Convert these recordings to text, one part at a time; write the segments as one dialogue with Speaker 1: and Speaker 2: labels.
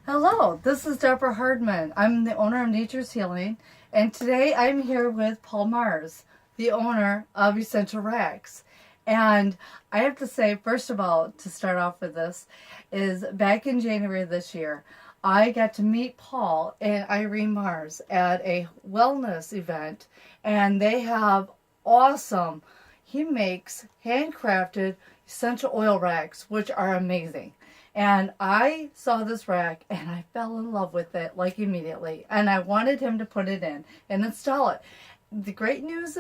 Speaker 1: Hello, this is Deborah Hardman. I'm the owner of Nature's Healing, and today I'm here with Paul Marz, the owner of Essential Racks. And I have to say, first of all, to start off with this, is back in January this year, I got to meet Paul and Irene Marz at a wellness event, and they have awesome, he makes handcrafted essential oil racks, which are amazing. And I saw this rack and I fell in love with it like immediately. And I wanted him to put it in and install it. The great news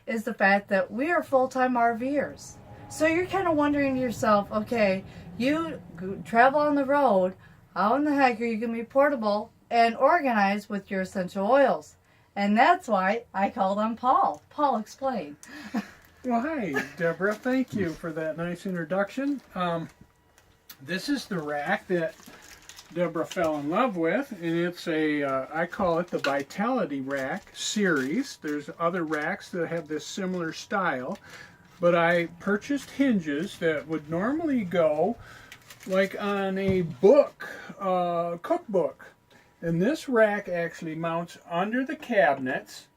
Speaker 1: is the fact that we are full-time RVers. So you're kind of wondering to yourself, okay, you travel on the road, how in the heck are you going to be portable and organized with your essential oils? And that's why I called on Paul. Paul, explain.
Speaker 2: Well, hi, Deborah. Thank you for that nice introduction. This is the rack that Deborah fell in love with, and it's I call it the Vitality Rack series. There's other racks that have this similar style, but I purchased hinges that would normally go like on a book, cookbook. And this rack actually mounts under the cabinets,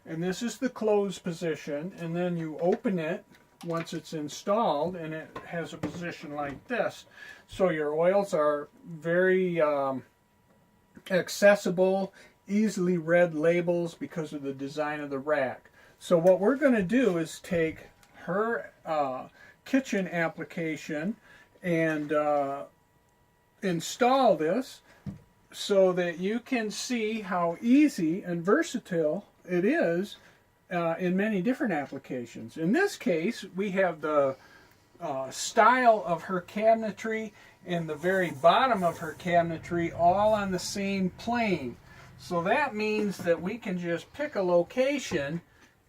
Speaker 2: and this is the closed position, and then you open it once it's installed, and it has a position like this. So your oils are very accessible, easily read labels because of the design of the rack. So what we're going to do is take her kitchen application and install this so that you can see how easy and versatile it is in many different applications. In this case, we have the style of her cabinetry and the very bottom of her cabinetry all on the same plane. So that means that we can just pick a location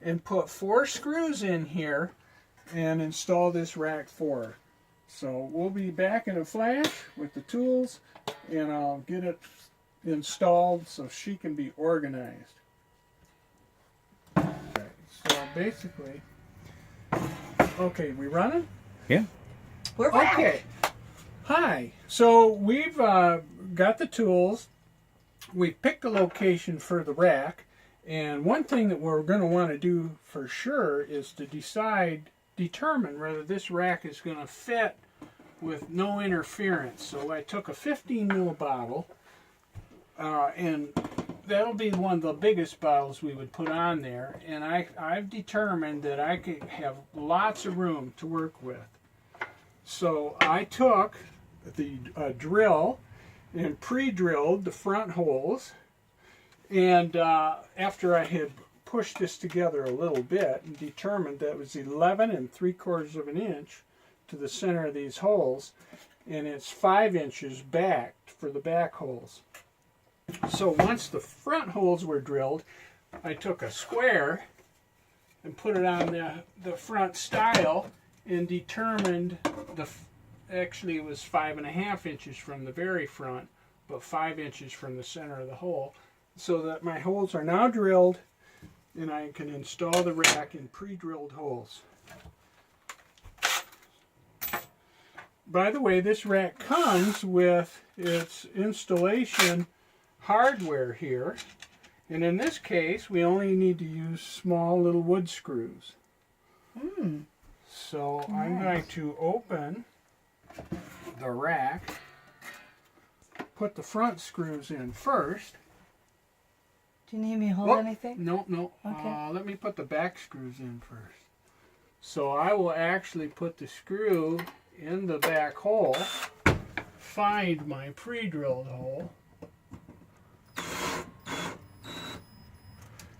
Speaker 2: and put 4 screws in here and install this rack for her. So we'll be back in a flash with the tools, and I'll get it installed so she can be organized. So basically, okay, we running?
Speaker 3: Yeah.
Speaker 1: We're back.
Speaker 2: Okay. Hi. So we've got the tools. We've picked a location for the rack. And one thing that we're going to want to do for sure is to determine whether this rack is going to fit with no interference. So I took a 15 ml bottle, and that'll be one of the biggest bottles we would put on there, and I've determined that I could have lots of room to work with. So I took the drill and pre-drilled the front holes, and after I had pushed this together a little bit and determined that it was 11 3/4 of an inch to the center of these holes, and it's 5 inches back for the back holes. So once the front holes were drilled, I took a square and put it on the front stile and determined actually it was 5.5 inches from the very front, but 5 inches from the center of the hole, so that my holes are now drilled and I can install the rack in pre-drilled holes. By the way, this rack comes with its installation hardware here, and in this case we only need to use small little wood screws. So nice. I'm going to open the rack, put the front screws in first.
Speaker 1: Do you need me to hold anything?
Speaker 2: No.
Speaker 1: Okay.
Speaker 2: Let me put the back screws in first. So I will actually put the screw in the back hole, find my pre-drilled hole.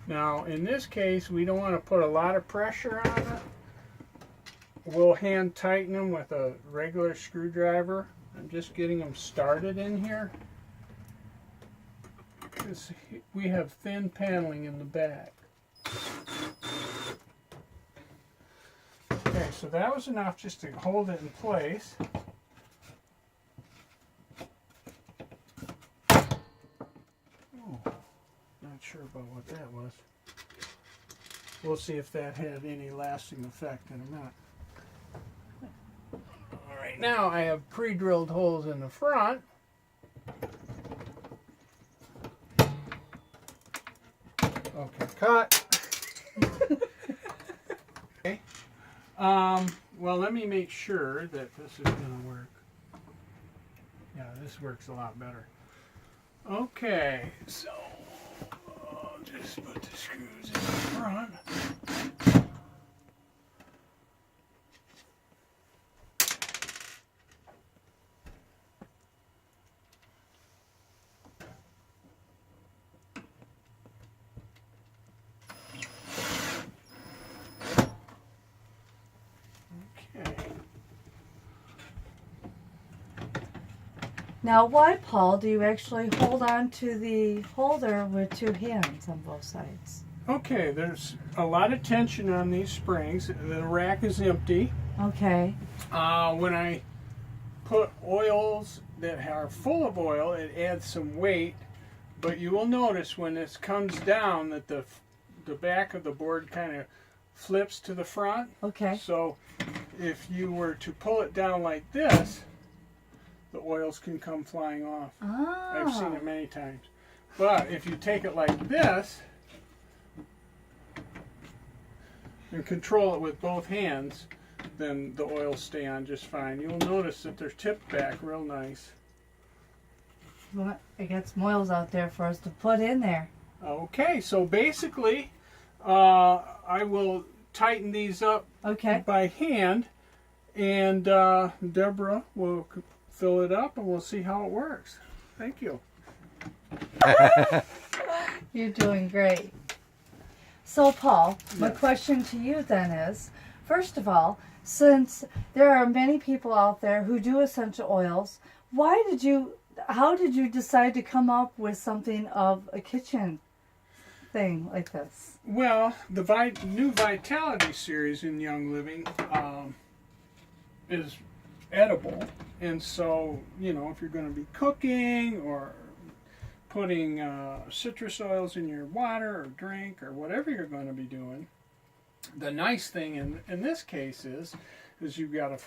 Speaker 2: Now, in this case, we don't want to put a lot of pressure on it. We'll hand tighten them with a regular screwdriver. I'm just getting them started in here. We have thin paneling in the back. Okay, so that was enough just to hold it in place. Oh, not sure about what that was. We'll see if that had any lasting effect in a minute. All right. right now I have pre-drilled holes in the front. Okay, cut. Okay. Well, let me make sure that this is going to work. Yeah, this works a lot better. Okay, so I'll just put the screws in the front.
Speaker 1: Now, why, Paul, do you actually hold on to the holder with two hands on both sides?
Speaker 2: Okay, there's a lot of tension on these springs. The rack is empty.
Speaker 1: Okay.
Speaker 2: When I put oils that are full of oil, it adds some weight. But you will notice when this comes down that the back of the board kind of flips to the front.
Speaker 1: Okay.
Speaker 2: So if you were to pull it down like this, the oils can come flying off.
Speaker 1: Oh.
Speaker 2: I've seen it many times. But if you take it like this and control it with both hands, then the oils stay on just fine. You'll notice that they're tipped back real nice.
Speaker 1: Well, I got some oils out there for us to put in there.
Speaker 2: Okay, so basically, I will tighten these up by hand, and Deborah will fill it up, and we'll see how it works. Thank you.
Speaker 1: You're doing great. So, Paul, my
Speaker 2: Yes.
Speaker 1: question to you then is, first of all, since there are many people out there who do essential oils, how did you decide to come up with something of a kitchen thing like this?
Speaker 2: Well, the new Vitality series in Young Living is edible, and so, you know, if you're going to be cooking or putting citrus oils in your water or drink or whatever you're going to be doing, the nice thing in this case is you've got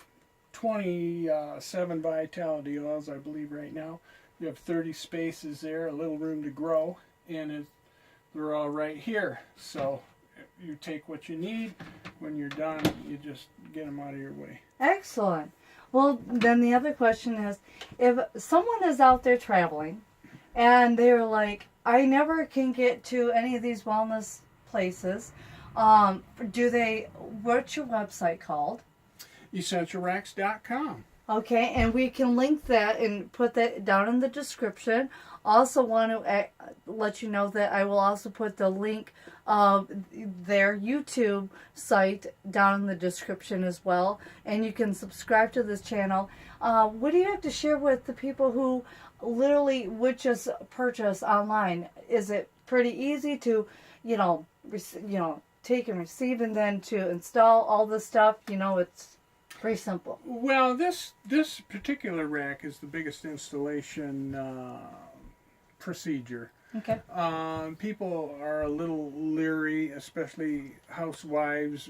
Speaker 2: 27 Vitality oils, I believe, right now. You have 30 spaces there, a little room to grow, and they're all right here. So you take what you need. When you're done, you just get them out of your way.
Speaker 1: Excellent. Well, then the other question is, if someone is out there traveling and they're like, I never can get to any of these wellness places, what's your website called?
Speaker 2: EssentialRacks.com.
Speaker 1: Okay, and we can link that and put that down in the description. Also want to let you know that I will also put the link of their YouTube site down in the description as well. And you can subscribe to this channel. What do you have to share with the people who literally would just purchase online? Is it pretty easy to, take and receive, and then to install all this stuff? It's pretty simple.
Speaker 2: Well, this particular rack is the biggest installation procedure.
Speaker 1: Okay.
Speaker 2: People are a little leery, especially housewives.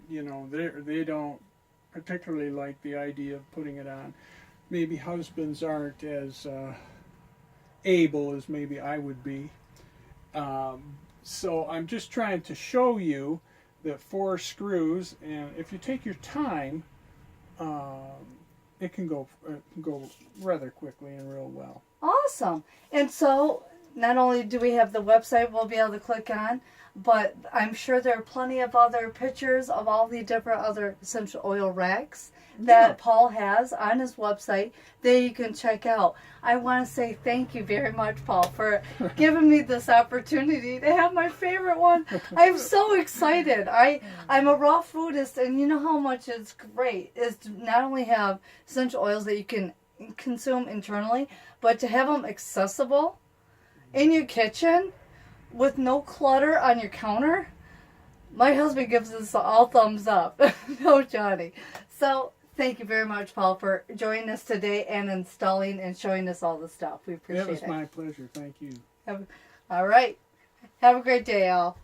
Speaker 2: They don't particularly like the idea of putting it on. Maybe husbands aren't as able as maybe I would be. So I'm just trying to show you that 4 screws, and if you take your time, it can go rather quickly and real well.
Speaker 1: Awesome. And so not only do we have the website we'll be able to click on, but I'm sure there are plenty of other pictures of all the different other essential oil racks that Paul has on his website that you can check out. I want to say thank you very much, Paul, for giving me this opportunity to have my favorite one. I'm so excited. I'm a raw foodist, and you know how much it's great is to not only have essential oils that you can consume internally, but to have them accessible in your kitchen with no clutter on your counter. My husband gives us all thumbs up. No, Johnny. So thank you very much, Paul, for joining us today and installing and showing us all the stuff. We appreciate it.
Speaker 2: It was my pleasure. Thank you.
Speaker 1: All right. Have a great day, all.